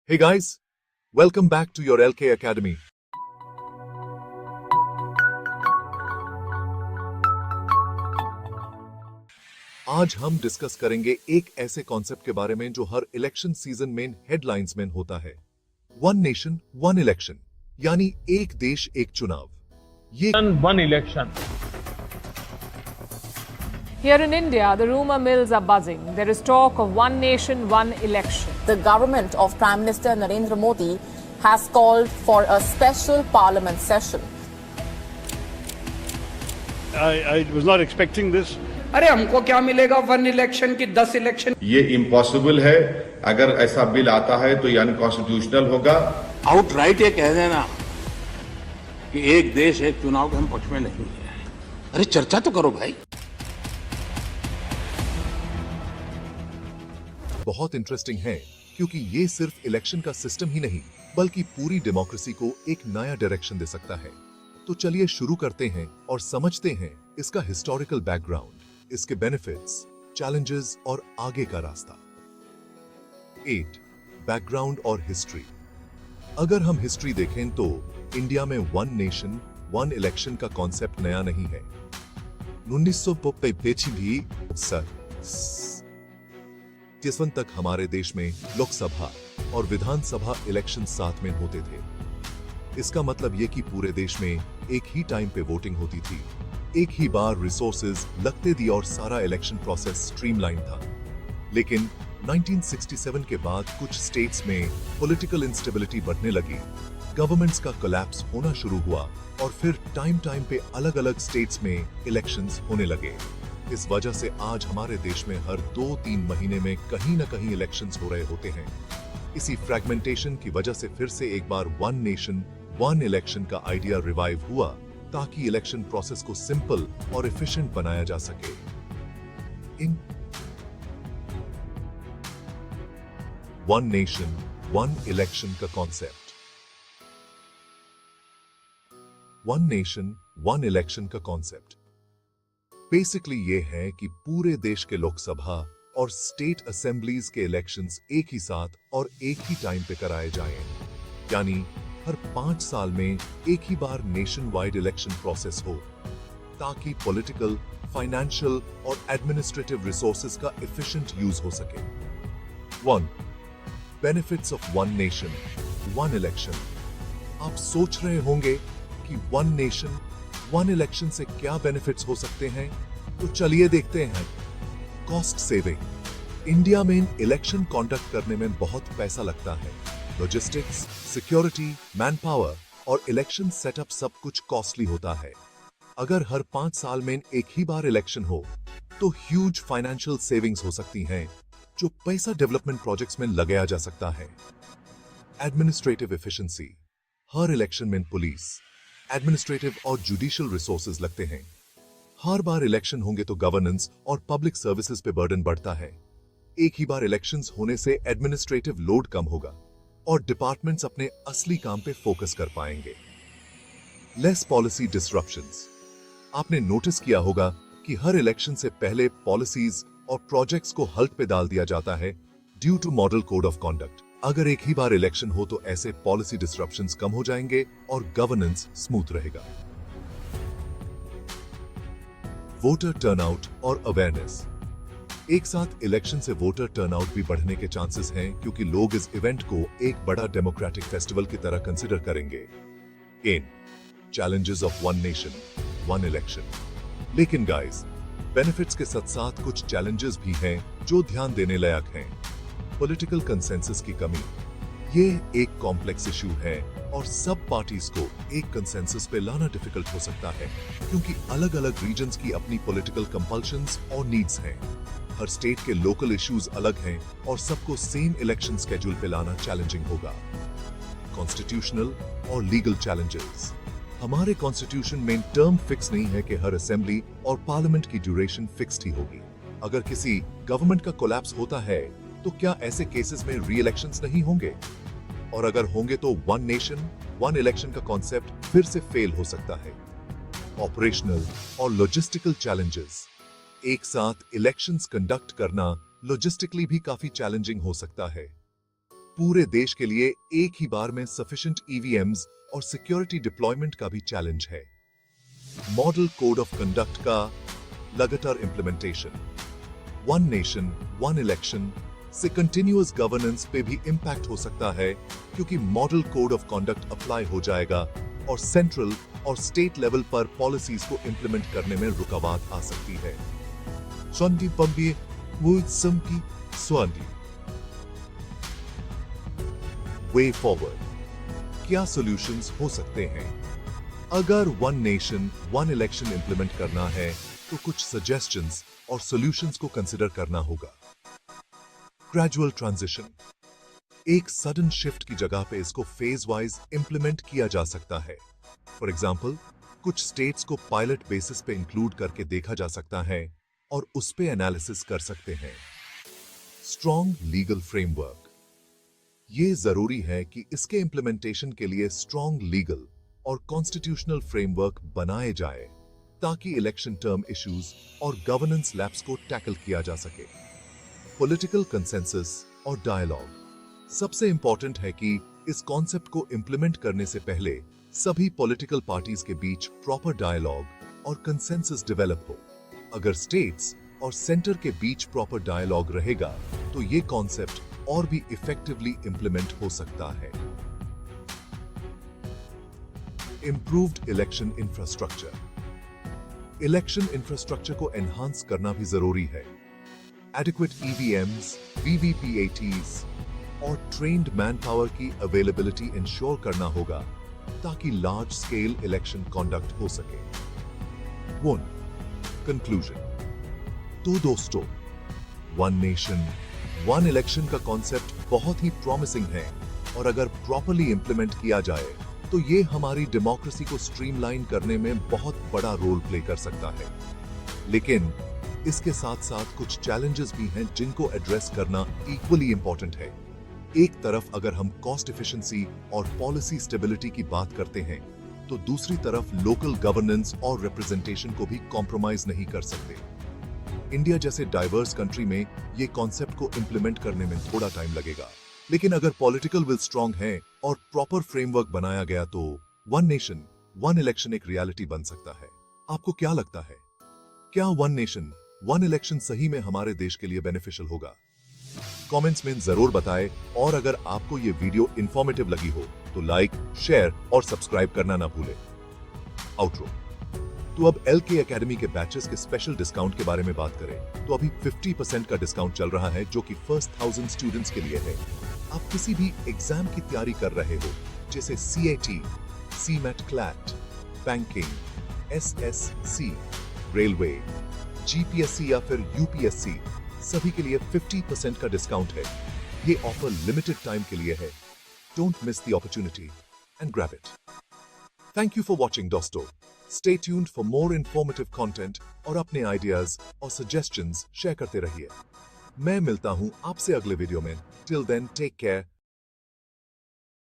Hey guys, welcome back to your LK Academy. आज हम discuss करेंगे एक ऐसे कॉन्सेप्ट के बारे में जो हर इलेक्शन सीजन में हेडलाइंस में होता है। वन नेशन वन इलेक्शन, यानी एक देश एक चुनाव। ये one election. Here in India, the rumor mills are buzzing. There is talk of one nation, one election. The government of Prime Minister Narendra Modi has called for a special parliament session. I was not expecting this. अरे हमको क्या मिलेगा one election की 10 election. ये impossible है। अगर ऐसा bill आता है तो ये अनकॉन्स्टिट्यूशनल होगा। आउटराइट ये कह देना कि एक देश एक चुनाव के हम पक्ष में नहीं है। अरे चर्चा तो करो भाई। बहुत इंटरेस्टिंग है क्योंकि ये सिर्फ इलेक्शन का सिस्टम ही नहीं बल्कि पूरी डेमोक्रेसी को एक नया डायरेक्शन दे सकता है। तो चलिए शुरू करते हैं और समझते हैं इसका हिस्टोरिकल बैकग्राउंड, इसके बेनिफिट्स, चैलेंजेस और आगे का रास्ता। 8. बैकग्राउंड और हिस्ट्री। अगर हम हिस्ट्री देखें तो इंडिया में वन नेशन वन इलेक्शन का कॉन्सेप्ट नया नहीं है। 1950 भी तक हमारे देश में लोकसभा और विधानसभा इलेक्शन साथ में होते थे। इसका मतलब ये कि पूरे देश में एक ही टाइम पे वोटिंग होती थी, एक ही बार रिसोर्सेज लगते थे और सारा इलेक्शन प्रोसेस स्ट्रीमलाइन था। लेकिन 1967 के बाद कुछ स्टेट्स में पॉलिटिकल इंस्टेबिलिटी बढ़ने लगी, गवर्नमेंट्स का कोलैप्स होना शुरू हुआ और फिर टाइम पे अलग अलग स्टेट्स में इलेक्शंस होने लगे। इस वजह से आज हमारे देश में हर 2-3 महीने में कहीं न कहीं इलेक्शंस हो रहे होते हैं। इसी फ्रैगमेंटेशन की वजह से फिर से एक बार वन नेशन वन इलेक्शन का आइडिया रिवाइव हुआ ताकि इलेक्शन प्रोसेस को सिंपल और एफिशिएंट बनाया जा सके। इन वन नेशन वन इलेक्शन का concept. One nation one election का कॉन्सेप्ट बेसिकली ये है कि पूरे देश के लोकसभा और स्टेट असेंबलीज के इलेक्शंस एक ही साथ और एक ही टाइम पे कराए जाएं, यानी हर 5 साल में एक ही बार नेशन वाइड इलेक्शन प्रोसेस हो ताकि पॉलिटिकल, फाइनेंशियल और एडमिनिस्ट्रेटिव रिसोर्सेज का एफिशिएंट यूज हो सके। 1. Benefits of one nation one election. आप सोच रहे होंगे कि वन नेशन वन इलेक्शन से क्या बेनिफिट्स हो सकते हैं, तो चलिए देखते हैं। Cost saving. इंडिया में इलेक्शन कंडक्ट करने में बहुत पैसा लगता है। लॉजिस्टिक्स, सिक्योरिटी, मैन पावर और इलेक्शन सेटअप सब कुछ कॉस्टली होता है। अगर हर 5 साल में एक ही बार इलेक्शन हो तो ह्यूज फाइनेंशियल सेविंग्स हो सकती हैं जो पैसा डेवलपमेंट प्रोजेक्ट्स में लगाया जा सकता है। Administrative efficiency. हर इलेक्शन में पुलिस, एडमिनिस्ट्रेटिव और जुडिशियल रिसोर्सेज लगते हैं। हर बार इलेक्शन होंगे तो गवर्नेंस और पब्लिक सर्विसेज पे बर्डन बढ़ता है। एक ही बार इलेक्शंस होने से एडमिनिस्ट्रेटिव लोड कम होगा और डिपार्टमेंट्स अपने असली काम पे फोकस कर पाएंगे। Less policy disruptions. आपने नोटिस किया होगा कि हर इलेक्शन से पहले पॉलिसीज और प्रोजेक्ट्स को हल्ट पे डाल दिया जाता है due to model code of conduct. अगर एक ही बार इलेक्शन हो तो ऐसे पॉलिसी डिसरप्शंस कम हो जाएंगे और गवर्नेंस स्मूथ रहेगा। वोटर टर्नआउट और अवेयरनेस। एक साथ इलेक्शन से वोटर टर्नआउट भी बढ़ने के चांसेस हैं क्योंकि लोग इस इवेंट को एक बड़ा डेमोक्रेटिक फेस्टिवल की तरह कंसिडर करेंगे। Challenges of one nation one election. लेकिन गाइस, बेनिफिट्स के साथ साथ कुछ चैलेंजेस भी हैं जो ध्यान देने लायक हैं। पॉलिटिकल कंसेंसस की कमी। ये एक कॉम्प्लेक्स इशू है और सब पार्टीज को एक कंसेंसस पे लाना डिफिकल्ट हो सकता है क्योंकि अलग अलग रीजन्स की अपनी पॉलिटिकल कंपल्शंस और नीड्स हैं। हर स्टेट के लोकल इश्यूज अलग हैं और सबको सेम इलेक्शन स्केड्यूल पे लाना चैलेंजिंग होगा। कॉन्स्टिट्यूशनल और लीगल चैलेंजेस। हमारे कॉन्स्टिट्यूशन में टर्म फिक्स नहीं है कि हर असेंबली और पार्लियामेंट की ड्यूरेशन फिक्स्ड ही होगी। अगर किसी गवर्नमेंट का कोलैप्स होता है तो क्या ऐसे केसेस में री इलेक्शंस नहीं होंगे? और अगर होंगे तो वन नेशन वन इलेक्शन का कॉन्सेप्ट फिर से फेल हो सकता है। ऑपरेशनल और लॉजिस्टिकल चैलेंजेस। एक साथ इलेक्शंस कंडक्ट करना लॉजिस्टिकली भी काफी चैलेंजिंग हो सकता है। पूरे देश के लिए एक ही बार में सफिशिएंट ईवीएम्स और सिक्योरिटी डिप्लॉयमेंट का भी चैलेंज है। मॉडल कोड ऑफ कंडक्ट का लगातार implementation, one nation one election से कंटिन्यूअस गवर्नेंस पे भी इंपैक्ट हो सकता है, क्योंकि model code of conduct apply हो जाएगा और सेंट्रल और स्टेट लेवल पर पॉलिसीज को इंप्लीमेंट करने में रुकावट आ सकती है। शांति पंपी वो समकी स्वांति वे फॉरवर्ड, क्या सॉल्यूशंस हो सकते हैं? अगर one nation one election implement करना है तो कुछ सजेशंस और सॉल्यूशंस को कंसिडर करना होगा। ग्रेजुअल ट्रांजिशन, एक सडन शिफ्ट की जगह पे इसको फेज वाइज इंप्लीमेंट किया जा सकता है। फॉर एग्जांपल, कुछ स्टेट्स को पायलट बेसिस पे इंक्लूड करके देखा जा सकता है और उस पे एनालिसिस कर सकते हैं। स्ट्रॉन्ग लीगल फ्रेमवर्क, ये जरूरी है कि इसके इंप्लीमेंटेशन के लिए स्ट्रॉन्ग लीगल और कॉन्स्टिट्यूशनल फ्रेमवर्क बनाए जाए ताकि इलेक्शन टर्म इश्यूज और गवर्नेंस लैप्स को टैकल किया जा सके। पॉलिटिकल कंसेंसस और डायलॉग, सबसे इंपॉर्टेंट है कि इस कॉन्सेप्ट को इंप्लीमेंट करने से पहले सभी पॉलिटिकल पार्टीज के बीच प्रॉपर डायलॉग और कंसेंसस डेवलप हो। अगर स्टेट्स और सेंटर के बीच प्रॉपर डायलॉग रहेगा तो ये कॉन्सेप्ट और भी इफेक्टिवली इंप्लीमेंट हो सकता है। Improved election infrastructure, election infrastructure को एनहांस करना भी जरूरी है। एडिक्वेट ईवीएम्स, वीवीपीएटीज और ट्रेन्ड मैन पावर की अवेलेबिलिटी इंश्योर करना होगा ताकि लार्ज स्केल इलेक्शन कंडक्ट हो सके। कंक्लूजन, तो दोस्तों, वन नेशन वन इलेक्शन का कॉन्सेप्ट बहुत ही प्रॉमिसिंग है और अगर प्रॉपर्ली इंप्लीमेंट किया जाए तो ये हमारी डेमोक्रेसी को स्ट्रीमलाइन करने में बहुत बड़ा रोल प्ले कर सकता है। लेकिन इसके साथ साथ कुछ चैलेंजेस भी हैं जिनको एड्रेस करना इक्वली इंपॉर्टेंट है। एक तरफ अगर हम कॉस्ट एफिशिएंसी और पॉलिसी स्टेबिलिटी की बात करते हैं तो दूसरी तरफ लोकल गवर्नेंस और रिप्रेजेंटेशन को भी कॉम्प्रोमाइज नहीं कर सकते। इंडिया जैसे डाइवर्स कंट्री में ये कॉन्सेप्ट को इंप्लीमेंट करने में थोड़ा टाइम लगेगा, लेकिन अगर पॉलिटिकल विल स्ट्रांग है और प्रॉपर फ्रेमवर्क बनाया गया तो वन नेशन वन इलेक्शन एक रियलिटी बन सकता है। आपको क्या लगता है? क्या वन नेशन वन इलेक्शन सही में हमारे देश के लिए बेनिफिशियल होगा? कमेंट्स में जरूर बताएं और अगर आपको ये वीडियो इंफॉर्मेटिव लगी हो तो लाइक, शेयर और सब्सक्राइब करना ना भूलें। आउटरो, तो अब LK एकेडमी के बैचेस के स्पेशल डिस्काउंट के बारे में बात करें तो अभी 50% का डिस्काउंट चल रहा है जो कि फर्स्ट 1000 स्टूडेंट्स के लिए है। आप किसी भी एग्जाम की तैयारी कर रहे हो जैसे CAT, CMAT, CLAT, banking, SSC, railway, GPSC या फिर UPSC, सभी के लिए 50% का डिस्काउंट है। ये ऑफर लिमिटेड टाइम के लिए है। Don't miss the opportunity and grab it. Thank you for watching दोस्तों। Stay tuned for more informative content और अपने आइडियाज और सजेशंस शेयर करते रहिए। मैं मिलता हूं आपसे अगले वीडियो में। Till then take care.